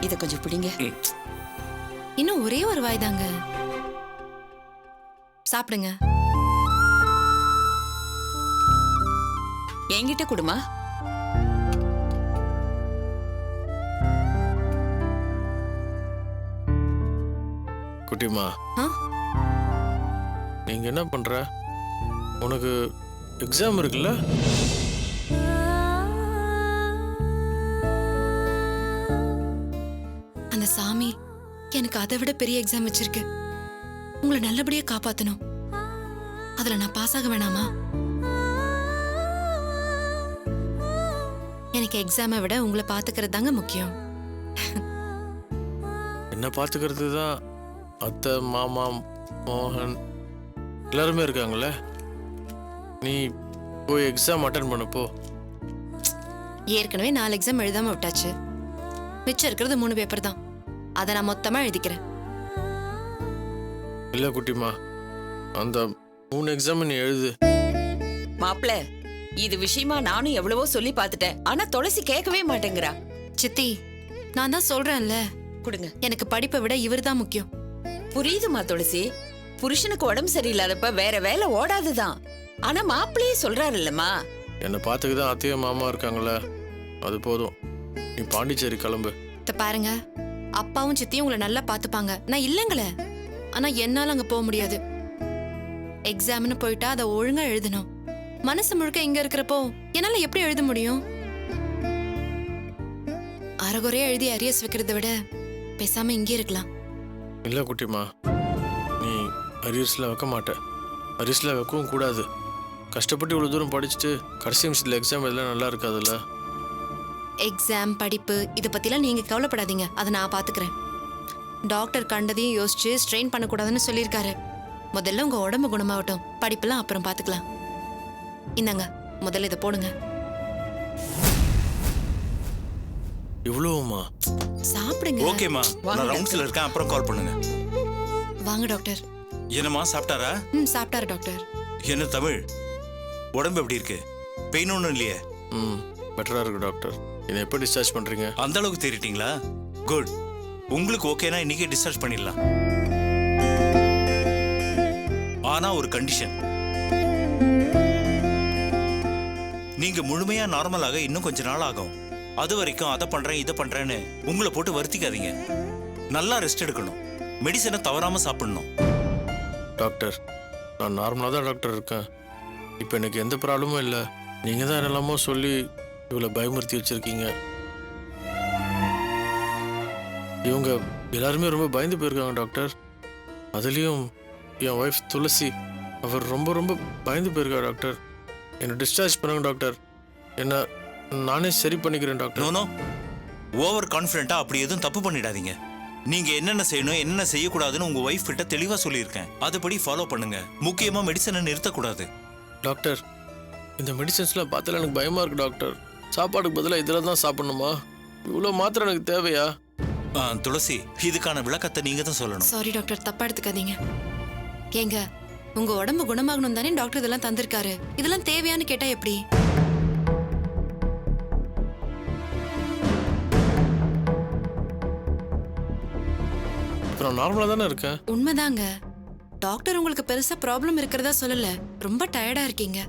இத கொஞ்சம் பிடிங்க. இன்னும் ஒரே ஒரு வாய் தாங்க, சாப்பிடுங்க. என்கிட்ட கொடுமா. குட்டிமா, நீங்க என்ன பண்ற? உனக்கு எக்ஸாம் இருக்குல்ல? அந்த சாமி எனக்கு அதை விட பெரிய எக்ஸாம் வச்சிருக்கு. உங்களை நல்லபடியா காப்பாத்தணும். அதுல நான் பாஸ் ஆக வேணாமா? எனக்கு எக்ஸாமை விட உங்களை பாத்துக்கிறது தாங்க முக்கியம். என்ன பாத்துக்கிறது தான் அத்தை, மாமா, மோகன் எல்லாருமே இருக்காங்கல்ல. நீ போய் எக்ஸாம் அட்டன் பண்ண போ. ஏற்கனவே 4 எக்ஸாம் எழுதாம விட்டாச்சு. மிச்சம் இருக்கிறது 3 பேப்பர் தான். அதை நான் மொத்தமா எழுதிக்கிறேன். இல்ல குட்டிமா, அந்த 3 எக்ஸாம் நீ எழுது. மாப்பிள, இது விஷயமா நானும் எவ்வளவோ சொல்லி பார்த்துட்டேன். ஆனா துளசி கேட்கவே மாட்டேங்கிறா. சித்தி, நான் தான் சொல்றேன்ல, கொடுங்க. எனக்கு படிப்பை விட இவர் தான் முக்கியம். புரியுதுமா துளசி, புருஷனுக்கு உடம்பு சரியில்லாதப்ப வேற வேலை ஓடாதுதான். ஆனா மாப்பிள்ளையே சொல்றாரு இல்லம்மா. என்னை பார்த்துக்குதான் அத்தையும் மாமா இருக்காங்கல்ல, அது போதும். நீ பாண்டிச்சேரி கிளம்பு. இத பாருங்க, அப்பாவும் சித்தியும் உங்களை நல்லா பாத்துப்பாங்க, நான் இல்லைங்களே. ஆனா என்னால அங்க போக முடியாது. எக்ஸாம்னு போயிட்டா அதை ஒழுங்கா எழுதணும். மனசு முழுக்க இங்க இருக்கிறப்போ என்னால எப்படி எழுத முடியும்? அரைகுறையா எழுதி அரியஸ் வைக்கிறத விட பேசாம இங்கே இருக்கலாம். இல்ல குட்டிமா, நீ அரியர்ஸ்ல வைக்க மாட்ட. அரியர்ஸ்ல வைக்கவும் கூடாது. கஷ்டப்பட்டு இவ்வளவு தூரம் படிச்சுட்டு கடைசி நிமிஷத்துல எக்ஸாம் எல்லாம் நல்லா இருக்காதுல்ல. எக்ஸாம், படிப்பு இத பத்திலாம் நீங்க கவலைப்படாதீங்க, அதை நான் பாத்துக்கிறேன். டாக்டர் கண்டதையும் யோசிச்சு ஸ்ட்ரெயின் பண்ணக்கூடாதுன்னு சொல்லியிருக்காரு. முதல்ல உங்க உடம்பு குணமாகட்டும், படிப்பெல்லாம் அப்புறம் பாத்துக்கலாம். இந்தாங்க, முதல்ல இதை போடுங்க. இவ்வளவுமா? சாப்பிடுங்க. ஓகேமா, நான் ரவுண்ட்ஸ்ல இருக்கேன், அப்புறம் கால் பண்ணுங்க. வாங்க டாக்டர். என்னம்மா, சாப்பிட்டாரா? சாப்பிட்டாரு டாக்டர். என்ன தமிழ், உடம்பு எப்படி இருக்கு? பெயின் ஒன்றும் இல்லையே? பெட்டரா இருக்கு டாக்டர். இதை எப்போ டிஸ்சார்ஜ் பண்றீங்க? அந்த அளவுக்கு தேறிட்டீங்களா? குட். உங்களுக்கு ஓகேனா இன்னைக்கே டிஸ்சார்ஜ் பண்ணிடலாம். ஆனா ஒரு கண்டிஷன், நீங்க முழுமையா நார்மலாக இன்னும் கொஞ்ச நாள் ஆகும். அது வரைக்கும் அதை பண்றேன் இதை பண்றேன்னு உங்களை போட்டு வருத்திக்காதீங்க. நல்லா ரெஸ்ட் எடுக்கணும், மெடிசனை தவறாம சாப்பிடணும். டாக்டர், நான் நார்மலாக தான் டாக்டர் இருக்கேன். இப்போ எனக்கு எந்த ப்ராப்ளமும் இல்லை. நீங்கள் தான் என்னெல்லாமோ சொல்லி இவ்வளோ பயமுறுத்தி வச்சிருக்கீங்க. இவங்க எல்லாருமே ரொம்ப பயந்து போயிருக்காங்க டாக்டர். அதுலேயும் என் ஒய்ஃப் துளசி, அவர் ரொம்ப ரொம்ப பயந்து போயிருக்கா டாக்டர். என்னை டிஸ்சார்ஜ் பண்ணுங்க டாக்டர். என்ன நானே சரி பண்ணிக்கிறேன் டாக்டர். நோ, ஓவர் கான்ஃபிடென்ட்டா அப்படி எதுவும் தப்பு பண்ணிடாதீங்க. நீங்க என்னென்ன செய்யணும் என்னென்ன செய்யக்கூடாதுன்னு உங்க ஒய்ஃப் கிட்ட தெளிவா சொல்லியிருக்கேன். அதுபடி ஃபாலோ பண்ணுங்க. முக்கியமா மெடிசனை நிறுத்தக்கூடாது. டாக்டர், இந்த மெடிசன்ஸ்லாம் பார்த்தால எனக்கு பயமா இருக்கு டாக்டர். சாப்பாடுக்கு பதிலாக இதெல்லாம் தான் சாப்பிடணுமா? இவ்வளோ மாத்திரம் எனக்கு தேவையா? துளசி, இதுக்கான விளக்கத்தை நீங்க தான் சொல்லணும். சாரி டாக்டர், தப்பா எடுத்துக்காதீங்க. ஏங்க, உங்க உடம்பு குணமாகணும் தானே டாக்டர் இதெல்லாம் தந்திருக்காரு. இதெல்லாம் தேவையான்னு கேட்டா எப்படி? இப்போ நான் நார்மலாக தானே இருக்கேன். உண்மைதாங்க. டாக்டர் உங்களுக்கு பெருசா ப்ராப்ளம் இருக்கிறதா சொல்லல. ரொம்ப டயர்டா இருக்கீங்க.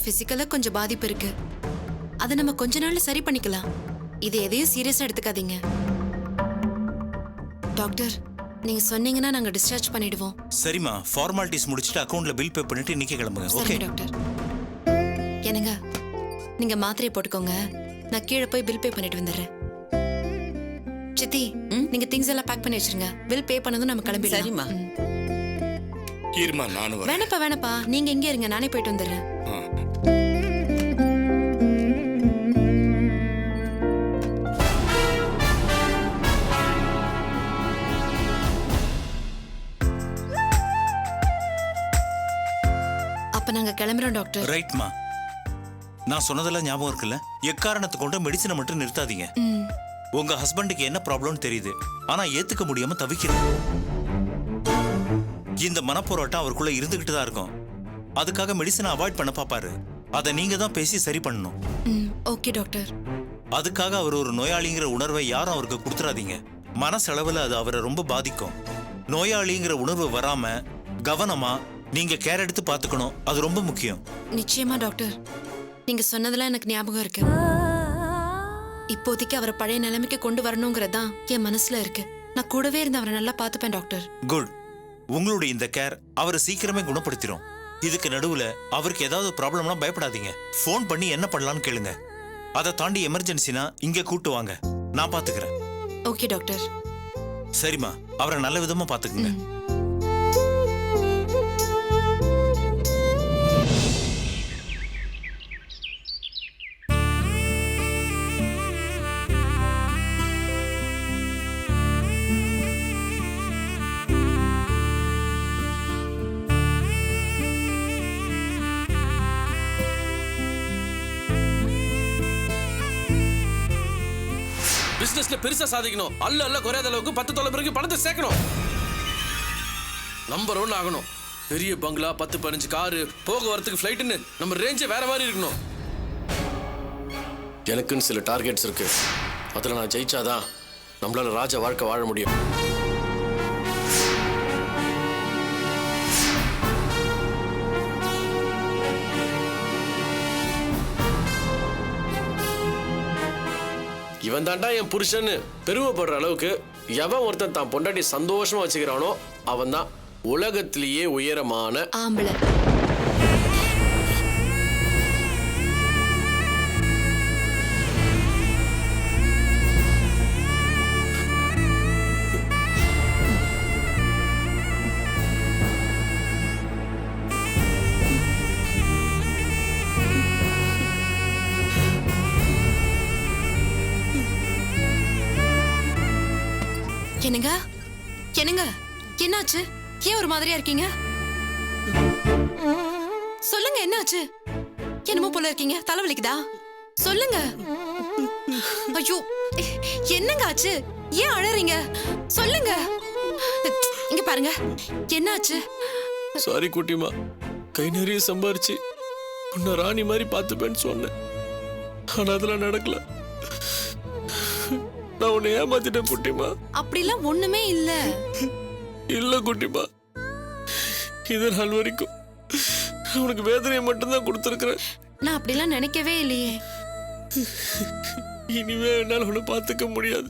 பிசிக்கலா கொஞ்சம் பாதிப்பு இருக்கு. அதை நம்ம கொஞ்ச நாள்ல சரி பண்ணிக்கலாம். இது எதையும் சீரியஸா எடுத்துக்காதீங்க. டாக்டர், நீங்க சொன்னீங்கன்னா நாங்க டிஸ்சார்ஜ் பண்ணிடுவோம். சரிம்மா, ஃபார்மாலிட்டிஸ் முடிச்சிட்டு அக்கவுண்ட்ல பில் பே பண்ணிட்டு இன்னைக்கு கிளம்புங்க. Okay doctor. என்னங்க, நீங்க மாத்திரையை போட்டுக்கோங்க. நான் கீழே போய் பில் பே பண்ணிட்டு வந்துடுறேன். சித்தி, நீங்க திங்ஸ் எல்லாம் பேக் பண்ணி வச்சிருங்க. பில் பே பண்ணதும் நம்ம கிளம்பிடலாம். சரிம்மா. இருமா, நானும் வரேன். வேணப்பா வேணப்பா, நீங்க எங்கே இருங்க, நானே போயிட்டு வந்துடுறேன். அப்ப நாங்க கிளம்புறோம் டாக்டர். ரைட்மா. நான் சொன்னதெல்லாம் ஞாபகம் இருக்குல்ல? எக்காரணத்தை கொண்டு மெடிசனை மட்டும் நிறுத்தாதீங்க. உங்க ஹஸ்பண்டுக்கு என்ன ப்ராப்ளம்னு தெரியுது, ஆனா ஏத்துக்க முடியாம தவிக்கிறது. இந்த மனப்போராட்டம் அவருக்குள்ள இருந்துகிட்டு தான் இருக்கும். அதுக்காக மெடிசனை அவாய்ட் பண்ண பாப்பாரு. அதை நீங்க தான் பேசி சரி பண்ணணும். Okay doctor. அதுக்காக அவர் ஒரு நோயாளிங்கிற உணர்வை யாரும் அவருக்கு கொடுத்துறாதீங்க. மனசளவில் அது அவரை ரொம்ப பாதிக்கும். நோயாளிங்கிற உணர்வு வராம கவனமா நீங்க கேர் எடுத்து பார்த்துக்கணும். அது ரொம்ப முக்கியம். நிச்சயமா டாக்டர், நீங்க சொன்னதெல்லாம் எனக்கு ஞாபகம் இருக்கு. இப்போதைக்கு அவரை பழைய நிலைமைக்கு கொண்டு வரணுங்கிறதான் என் மனசுல இருக்கு. நான் கூடவே இருந்து அவரை நல்லா பார்த்துப்பேன் டாக்டர். குட். உங்களுடைய இந்த கேர் அவரை சீக்கிரமே குணப்படுத்திடும். இதுக்கு நடுவுல அவருக்கு ஏதாவது ப்ராப்ளம்னா பயப்படாதீங்க. ஃபோன் பண்ணி என்ன பண்ணலாம்னு கேளுங்க. அதை தாண்டி எமர்ஜென்சினா இங்க கூட்டு வாங்க, நான் பாத்துக்கிறேன். Okay doctor. சரிம்மா, அவரை நல்ல விதமா பாத்துக்குங்க. பிசினஸ்ல பெருசா சாதிக்கணும். அல்ல குறையாத அளவுக்கு 10 தொலை பிறகு பணத்தை சேர்க்கணும். நம்பர் 1 ஆகணும். பெரிய பங்களா, 10-15 காரு, போக வரத்துக்கு ஃப்ளைட்டுன்னு நம்ம ரேஞ்சே வேற மாதிரி இருக்கணும். எனக்குன்னு சில டார்கெட்ஸ் இருக்கு. அதில் நான் ஜெயிச்சாதான் நம்மளால ராஜ வாழ்க்கை வாழ முடியும். இவன் தாண்டா என் புருஷன்னு பெருமைப்படுற அளவுக்கு எவன் ஒருத்தன் தான் பொண்டாட்டி சந்தோஷமா வச்சுக்கிறானோ அவன் தான் உலகத்திலேயே உயரமான ஆம்பளை. என்னங்க என்னங்க என்னாச்சு? ஏன் ஒரு மாதிரியா இருக்கீங்க? சொல்லுங்க, என்னாச்சு? என்னமோ போல இருக்கீங்க. தலைவலிக்குதா? சொல்லுங்க. ஐயோ, என்னங்க ஆச்சு? ஏன் அழறீங்க? சொல்லுங்க. இங்க பாருங்க, என்னாச்சு? சாரி குட்டிமா, கை நிறைய சம்பாரிச்சு உன்னை ராணி மாதிரி பார்த்துப்பேன்னு சொன்னேன். ஆனா அதெல்லாம் நடக்கல. நான் உன்னை ஏமாத்திட்டேன் குட்டிமா. அப்படிலாம் ஒண்ணுமே இல்ல. இல்ல குட்டிமா, இது நாள் வரைக்கும் உனக்கு வேதனையை மட்டும்தான் கொடுத்துருக்கிறேன். நான் அப்படிலாம் நினைக்கவே இல்லையே. இனிமே என்னால உன்னை பார்த்துக்க முடியாது,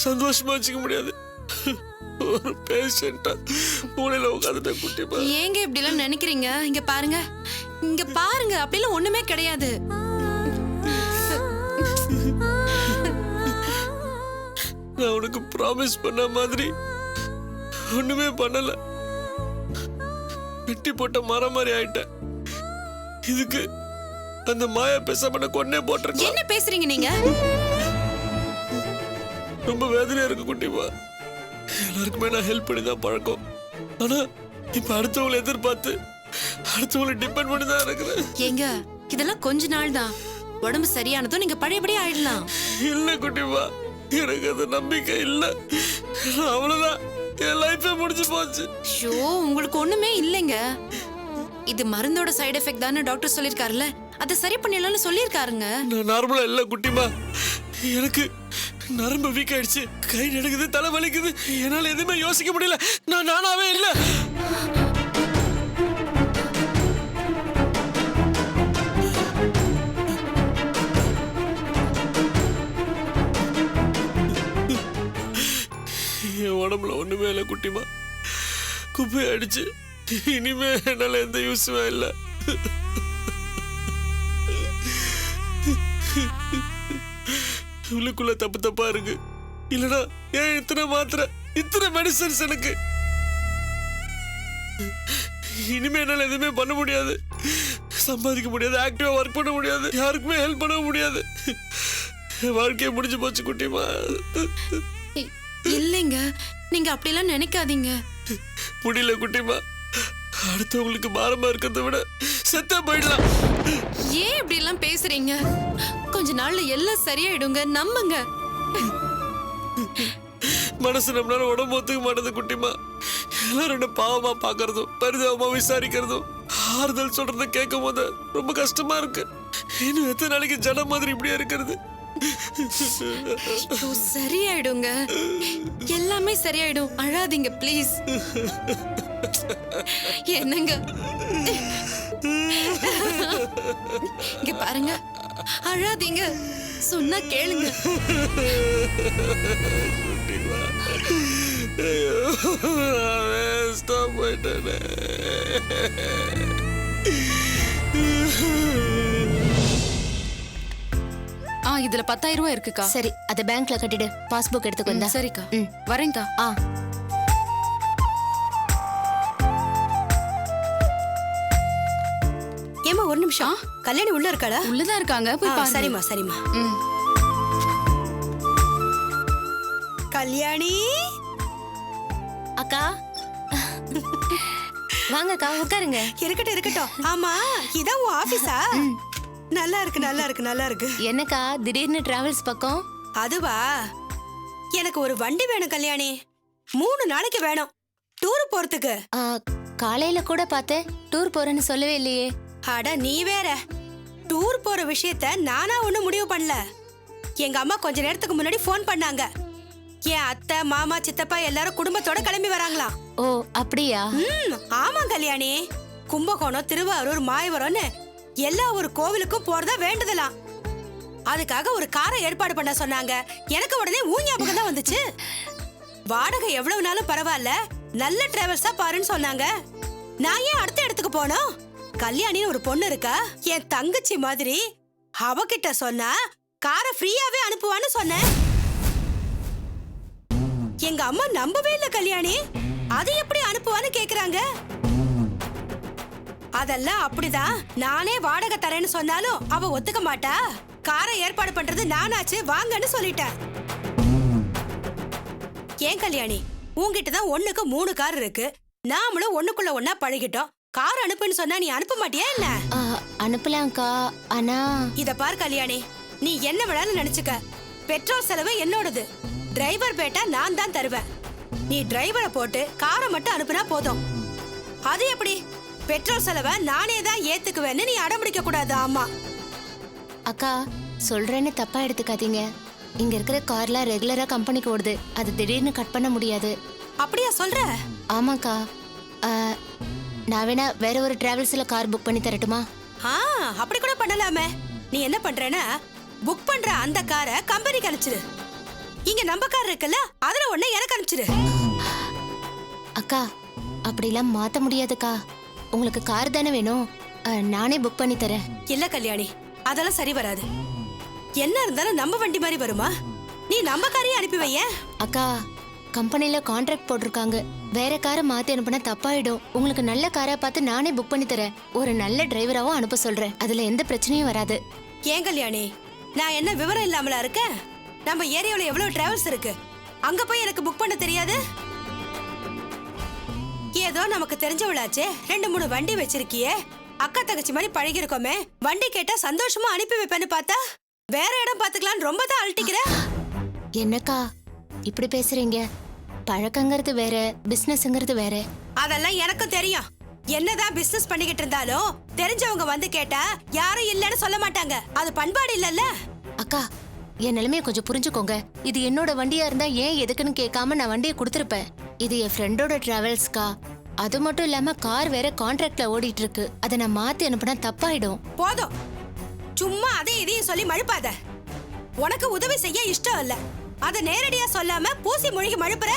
சந்தோஷமா வச்சுக்க முடியாது. ஒரு பேஷண்டா மூளையில உட்காந்துட்டேன் குட்டிமா. ஏங்க இப்படிலாம் நினைக்கிறீங்க? இங்க பாருங்க, இங்க பாருங்க, அப்படிலாம் ஒண்ணுமே கிடையாது. நான் உனக்கு ப்ராமிஸ் பண்ண மாதிரி ஒண்ணுமே பண்ணல. வெட்டி போட்ட மரம் மாதிரி ஆயிட்டேன். இதுக்கு அந்த மாயா பேசாம கொன்னே போட்டிருக்கேன். என்ன பேசுறீங்க நீங்க? ரொம்ப வேதனையா இருக்கு குட்டிமா. எல்லாருக்குமே நான் ஹெல்ப் பண்ணி தான் பழக்கம். ஆனா இப்ப அடுத்தவங்களை எதிர்பார்த்து அடுத்தவங்களை டிபெண்ட் பண்ணி தான் இருக்கிறேன். ஏங்க, இதெல்லாம் கொஞ்ச நாள் தான். உடம்பு சரியானதும் நீங்க பழையபடி ஆயிடலாம். இல்ல குட்டிமா, எனக்கு அது நம்பிக்கை இல்ல. அவ்வளவுதான், என் லைஃபே முடிஞ்சு போச்சு. ஷோ, உங்களுக்கு ஒண்ணுமே இல்லைங்க. இது மருந்தோட சைடு எஃபெக்ட் தானே டாக்டர் சொல்லிருக்காருல்ல, அதை சரி பண்ணிடலாம்னு சொல்லிருக்காருங்க. நான் நார்மலா இல்ல குட்டிமா. எனக்கு நரம்பு வீக் ஆயிடுச்சு, கை நடுக்குது, தலை வலிக்குது, என்னால எதுவுமே யோசிக்க முடியல. நான் நானாவே இல்ல. என் உடம்புல ஒண்ணுமே இல்லை குட்டிமா, குப்பை அடிச்சு. இனிமே என்னால எந்த யூஸுமே இல்லை. உள்ளுக்குள்ள தப்பு தப்பா இருக்கு. இல்லடா, ஏன் இத்தனை மாத்திரை, இத்தனை மெடிசன்ஸ் எனக்கு? இனிமே என்னால எதுவுமே பண்ண முடியாது, சம்பாதிக்க முடியாது, ஆக்டிவா ஒர்க் பண்ண முடியாது, யாருக்குமே ஹெல்ப் பண்ண முடியாது. வாழ்க்கையை முடிஞ்சு போச்சு குட்டிமா. இல்லைங்க, நீங்க அப்படிலாம் நினைக்காதீங்க. முடியல குட்டிமா, அடுத்தவங்களுக்கு பாரமா இருக்கிறத விட செத்தா போயிடலாம். ஏன் இப்படி எல்லாம் பேசுறீங்க? கொஞ்ச நாள்ல எல்லாம் சரியாயிடுங்க, நம்புங்க. மனசு நம்மளால உடம்பு ஒத்துக்க மாட்டேது குட்டிமா. எல்லாரும் என்ன பாவமா பாக்குறதும் பரிதாபமா விசாரிக்கிறதும் ஆறுதல் சொல்றத கேட்கும் போது ரொம்ப கஷ்டமா இருக்கு. இன்னும் எத்தனை நாளைக்கு ஜனம் மாதிரி இப்படியா இருக்கிறது? ஐயோ, சரியாயிடுங்க, எல்லாமே சரியாயிடும். அழாதீங்க ப்ளீஸ். என்னங்க இங்க பாருங்க, அழாதீங்க, சொன்னா கேளுங்க. போயிட்டேனே. இதுல 10,000 ரூபாய் இருக்குக்கா. சரி, அத பேங்க்ல கட்டிடு. பாஸ்புக் எடுத்துக்கு வந்தா. சரிக்கா, வரேன்க்கா. ஏமா ஒரு நிமிஷம், கல்யாணி உள்ள இருக்காளா? உள்ளதான் இருக்காங்க, போய் பாருங்க. சரிம்மா சரிம்மா. கல்யாணி அக்கா வாங்கக்கா, உட்காருங்க. இருக்கட்டும் இருக்கட்டும். ஆமா, இதான் உன் ஆபீஸா? நல்லா இருக்கு நல்லா இருக்கு நல்லா இருக்கு. என்னக்கா திடீர்னு டிராவல்ஸ் பக்கம்? அதுவா, எனக்கு ஒரு வண்டி வேணும் கல்யாணி. 3 நாளைக்கு வேணும் டூர் போறதுக்கு. காலையில கூட பார்த்தேன், டூர் போறேன்னு சொல்லவே இல்லையே. அட நீ வேற, டூர் போற விஷயத்த நானா ஒண்ணும் முடிவு பண்ணல. எங்க அம்மா கொஞ்ச நேரத்துக்கு முன்னாடி போன் பண்ணாங்க. என் அத்தை மாமா சித்தப்பா எல்லாரும் குடும்பத்தோட கிளம்பி வராங்களாம். ஓ அப்படியா? ஆமா கல்யாணி, கும்பகோணம் திருவாரூர் மாயவரம்னு எல்லா ஒரு கோவிலுக்கும் போறதா வேண்டுதலாம். அதுக்காக ஒரு காரை ஏற்பாடு பண்ண சொன்னாங்க. எனக்கு உடனே ஞாபகம் தான் வந்துச்சு. வாடகை எவ்வளவு நாளும் பரவாயில்ல, நல்ல டிராவல்ஸா பாருன்னு சொன்னாங்க. நான் ஏன் அடுத்த இடத்துக்கு போனோம்? கல்யாணின்னு ஒரு பொண்ணு இருக்கா, என் தங்கச்சி மாதிரி. அவகிட்ட சொன்னா காரை ஃப்ரீயாவே அனுப்புவான்னு சொன்னேன். எங்க அம்மா நம்பவே இல்ல கல்யாணி. அது எப்படி அனுப்புவான்னு கேக்குறாங்க. அதெல்லாம் அப்படிதான். நானே வாடகை தரேன்னு சொன்னாலும் அவ ஒத்துக்க மாட்டா. காரை ஏற்பாடு பண்றது நானாச்சு, வாங்கன்னு சொல்லிட்டேன். ஏன் கல்யாணி, உன்கிட்டதான் 1க்கு 3 கார் இருக்கு. நாமளும் ஒண்ணுக்குள்ள ஒன்னா பழகிட்டோம். கார் அனுப்புன்னு சொன்னா நீ அனுப்ப மாட்டியா என்ன? அனுப்பலாம்க்கா, ஆனா இத பார் கல்யாணி, நீ என்ன வேணாலும் நினைச்சுக்க. பெட்ரோல் செலவு என்னோடது, டிரைவர் பேட்டா நான் தான் தருவேன். நீ டிரைவரை போட்டு காரை மட்டும் அனுப்புனா போதும். அது எப்படி? பெட்ரோல் செலவை நானே தான் ஏத்துக்குவேன்னு நீ அடம்பிடிக்க கூடாது. ஆமா அக்கா, சொல்றேன்னு தப்பா எடுத்துக்காதீங்க. இங்க இருக்கிற கார்லாம் ரெகுலரா கம்பெனிக்கு ஓடுது. அது திடீர்னு கட் பண்ண முடியாது. அப்படியா சொல்ற? ஆமாக்கா. நான் வேணா வேற ஒரு டிராவல்ஸ்ல கார் புக் பண்ணி தரட்டுமா? அப்படி கூட பண்ணலாமே. நீ என்ன பண்றேன்னா, புக் பண்ற அந்த காரை கம்பெனிக்கு அனுப்பிச்சிரு. இங்க நம்ம கார் இருக்குல்ல, அதுல ஒண்ணு எனக்கு அனுப்பிச்சிரு. அக்கா, அப்படிலாம் மாத்த முடியாதுக்கா. உங்களுக்கு கார் தானே வேணும், நானே புக் பண்ணி தரேன். இல்ல கல்யாணி, அதெல்லாம் சரி வராது. என்ன இருந்தாலும் நம்ம வண்டி மாதிரி வருமா? நீ நம்ம காரையே அனுப்பி வைய. அக்கா, கம்பெனில கான்ட்ராக்ட் போட்டிருக்காங்க. வேற காரை மாத்தி அனுப்புனா தப்பாயிடும். உங்களுக்கு நல்ல காரா பார்த்து நானே புக் பண்ணி தரேன். ஒரு நல்ல டிரைவராவும் அனுப்ப சொல்றேன். அதுல எந்த பிரச்சனையும் வராது. ஏன் கல்யாணி, நான் என்ன விவரம் இல்லாமலா இருக்கேன்? நம்ம ஏரியாவுல எவ்வளவு டிராவல்ஸ் இருக்கு, அங்க போய் எனக்கு புக் பண்ண தெரியாது? ஏதோ நமக்கு தெரிஞ்சவளாச்சே, 2-3 வண்டி வச்சிருக்கியே, அக்கா தங்கச்சி மாதிரி பழகி இருக்கோமே, வண்டி கேட்டா சந்தோஷமா அனுப்பி வைப்பேன்னு பார்த்தா வேற இடம் பாத்துக்கலாம் ரொம்ப தான் அழட்டிக்கிற. என்னக்கா இப்படி பேசுறீங்க? பழக்கங்கிறது வேற, பிசினஸ்ங்கிறது வேற. அதெல்லாம் எனக்கும் தெரியும். என்னதான் பிசினஸ் பண்ணிக்கிட்டு இருந்தாலும் தெரிஞ்சவங்க வந்து கேட்டா யாரும் இல்லன்னு சொல்ல மாட்டாங்க. அது பண்பாடு இல்லல்ல. அக்கா, என் நிலைமைய கொஞ்சம் புரிஞ்சுக்கோங்க. இது என்னோட வண்டியா இருந்தா ஏன் எதுக்குன்னு கேட்காம நான் வண்டியை கொடுத்துருப்பேன். இது என் ஃப்ரெண்டோட டிராவல்ஸ்க்கா. அது மட்டும் இல்லாம கார் வேற கான்ட்ராக்ட்ல ஓடிட்டு இருக்கு. அதை நான் மாத்தி அனுப்புனா தப்பாயிடும். போதும், சும்மா அதை இதையும் சொல்லி மழுப்பாத. உனக்கு உதவி செய்ய இஷ்டம் இல்ல, அத நேரடியா சொல்லாம பூசி மொழிகி மழுப்புற.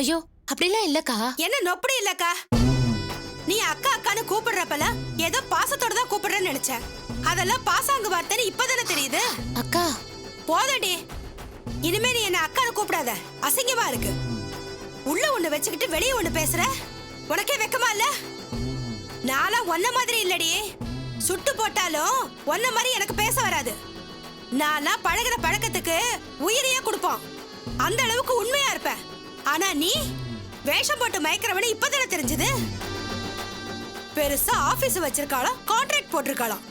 ஐயோ, அப்படிலாம் இல்லக்கா. என்ன நொப்படி இல்லக்கா? நீ அக்கா அக்கான்னு கூப்பிடுறப்பல ஏதோ பாசத்தோட தான் கூப்பிடுறேன்னு நினைச்சேன். அதெல்லாம் பாசாங்கு வார்த்தைன்னு இப்பதானே தெரியுது. அக்கா போதடி, இனிமே நீ என்ன அக்கான்னு கூப்பிடாத, அசிங்கமா இருக்கு. உள்ள ஒண்ணு வச்சுக்கிட்டு வெளியே ஒண்ணு பேசுற, உனக்கே வெக்கமா இல்ல? நான்லாம் ஒன்ன மாதிரி இல்லடி. சுட்டு போட்டாலும் ஒன்ன மாதிரி எனக்கு பேச வராது. நான்லாம் பழகிற பழக்கத்துக்கு உயிரையே கொடுப்போம். அந்த அளவுக்கு உண்மையா இருப்பேன். ஆனா நீ வேஷம் போட்டு மயக்கிறவனு இப்பதானே தெரிஞ்சது. பெருசா ஆபீஸ் வச்சிருக்காளோ, கான்ட்ராக்ட் போட்டிருக்காளாம்.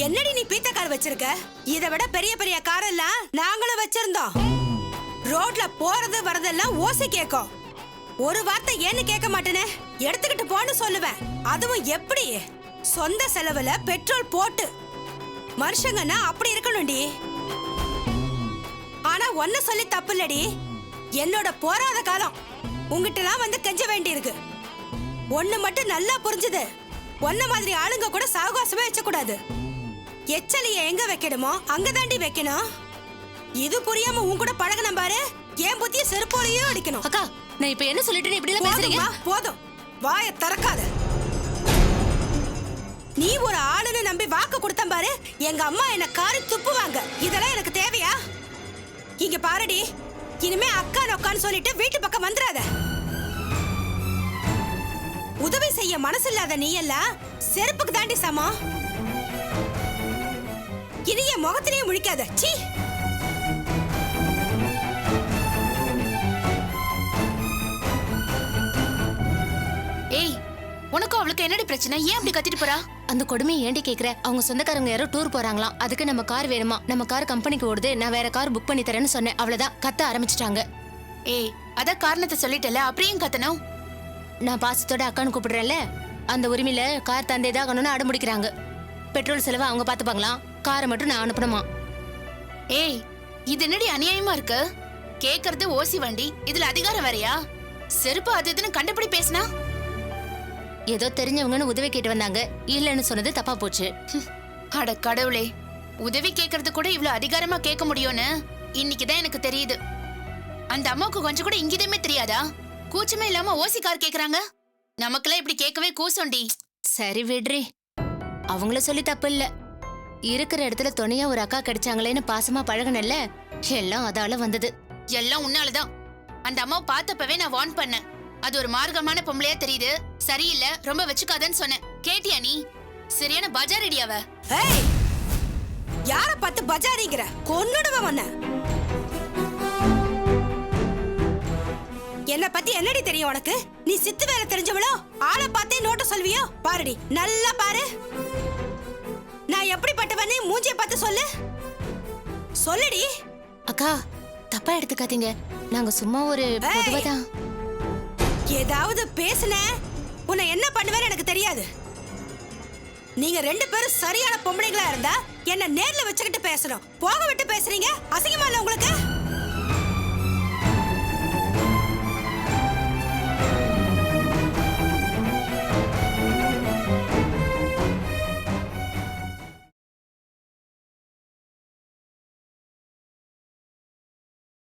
என்னடி நீ பீத்த கார் வச்சிருக்க? இதை விட பெரிய பெரிய கார் எல்லாம் நாங்களும் வச்சிருந்தோம். ரோட்ல போறது வரதெல்லாம் ஓசை கேட்கும். ஒரு வார்த்தை ஏன்னு கேட்க மாட்டேனே, எடுத்துக்கிட்டு போன்னு சொல்லுவேன். அதுவும் எப்படி? சொந்த செலவுல பெட்ரோல் போட்டு. மனுஷங்கன்னா அப்படி இருக்கணும்டி. ஒன்ன சொல்லி தப்பு இல்லடி. என்னோட போராத காலம் உங்ககிட்டலாம் வந்து கெஞ்ச வேண்டியிருக்கு. ஒண்ணு மட்டும் நல்லா புரிஞ்சுது, ஒன்ன மாதிரி ஆளுங்க கூட சாகவாசமே வச்சக்கூடாது. எச்சலிய எங்க வைக்கணுமோ அங்கதாண்டி வைக்கணும். இது புரியாம உன் கூட பழகணும் பாரு, என் புத்திய செருப்போலையும் அடிக்கணும். அக்கா நான் இப்ப என்ன சொல்லிட்டு இப்படி எல்லாம் பேசுறீங்க? போதும்மா, போதும், வாய திறக்காத. நீ ஒரு ஆளுன்னு நம்பி வாக்கு கொடுத்த பாரு, எங்க அம்மா என்ன காரி துப்புவாங்க. இதெல்லாம் எனக்கு தேவையா? இங்க பாருடி, இனிமே அக்கா நொக்கான்னு சொல்லிட்டு வீட்டு பக்கம் வந்துடாத. உதவி செய்ய மனசு இல்லாத நீ எல்லாம் செருப்புக்கு தாண்டி சமம். இனி என் முகத்திலேயே முழிக்காத. சீ. ஏய், உனக்கும் அவளுக்கு என்னடி பிரச்சனை? ஏன் அப்படி கத்திட்டு போறா? அந்த கொடுமையை ஏண்டி கேக்குற? அவங்க சொந்தக்காரங்க யாரோ டூர் போறாங்களாம், அதுக்கு நம்ம கார் வேணுமா. நம்ம கார் கம்பெனிக்கு ஓடுது, நான் வேற கார் புக் பண்ணி தரேன்னு சொன்னேன். அவ்வளவுதான், கத்த ஆரம்பிச்சிட்டாங்க. ஏய், அத காரணத்தை சொல்லிட்டல, அப்படியும் கத்தணும். நான் பாசத்தோட அக்கான்னு கூப்பிடுறேன்ல, அந்த உரிமையில கார் தந்தேதான் ஆகணும்னு அடம்பிடிக்கிறாங்க. பெட்ரோல் செலவு அவங்க பாத்துப்பாங்களாம், காரை மட்டும் நான் அனுப்பணுமா. ஏய், இது என்னடி அநியாயமா இருக்கு? கேக்குறது ஓசி வண்டி, இதுல அதிகாரம் வேறையா? செருப்பு அது இதுன்னு கண்டுபிடி பேசினா. ஏதோ தெரிஞ்சவங்கன்னு உதவி கேட்டு வந்தாங்க, இல்லன்னு சொன்னது தப்பா போச்சு. அட கடவுளே, உதவி கேக்குறது கூட இவ்வளவு அதிகாரமா கேட்க முடியும்னு இன்னைக்குதான் எனக்கு தெரியுது. அந்த அம்மாவுக்கு கொஞ்சம் கூட இங்கிதமே தெரியாதா? கூச்சமே இல்லாம ஓசி கார் கேக்குறாங்க. நமக்கெல்லாம் இப்படி கேட்கவே கூசண்டி. சரி விடுறி, அவங்கள சொல்லி தப்பு இல்ல. இருக்கிற இடத்துல துணையா ஒரு அக்கா கிடைச்சாங்களேன்னு பாசமா பழகனல்ல, எல்லாம் அதால வந்தது. எல்லாம் உன்னாலதான். அந்த அம்மாவை பார்த்தப்பவே நான் வார்ன் பண்ணேன். அது ஒரு மார்க்கமான பொம்பளையா தெரியுது, சரியில்லை, ரொம்ப வச்சுக்காதன்னு சொன்னேன். கேட்டியா நீ? சரியான பஜார் அடியாவ. ஏய், யார பார்த்து பஜாரிங்கற? கொன்னுடுவேன் உன்னை. என்ன பத்தி என்னடி தெரியும் உனக்கு? நீ சித்து வேலை தெரிஞ்சவளோ? ஆளை பார்த்தே நோட்ட சொல்வியோ? பாருடி, நல்லா பாரு. நான் எப்படிப்பட்டவனே மூஞ்சிய பார்த்து சொல்லு. சொல்லுடி. அக்கா தப்பா எடுத்துக்காதீங்க, நாங்க சும்மா ஒரு பொதுவாதான். ஏதாவது பேசுன உன்னை என்ன பண்ணுவேன்னு எனக்கு தெரியாது. நீங்க ரெண்டு பேரும் சரியான பொம்பளைங்களா இருந்தா என்ன நேர்ல வச்சுக்கிட்டு பேசணும். போக விட்டு பேசுறீங்க, அசிங்கமா இல்ல உங்களுக்கு?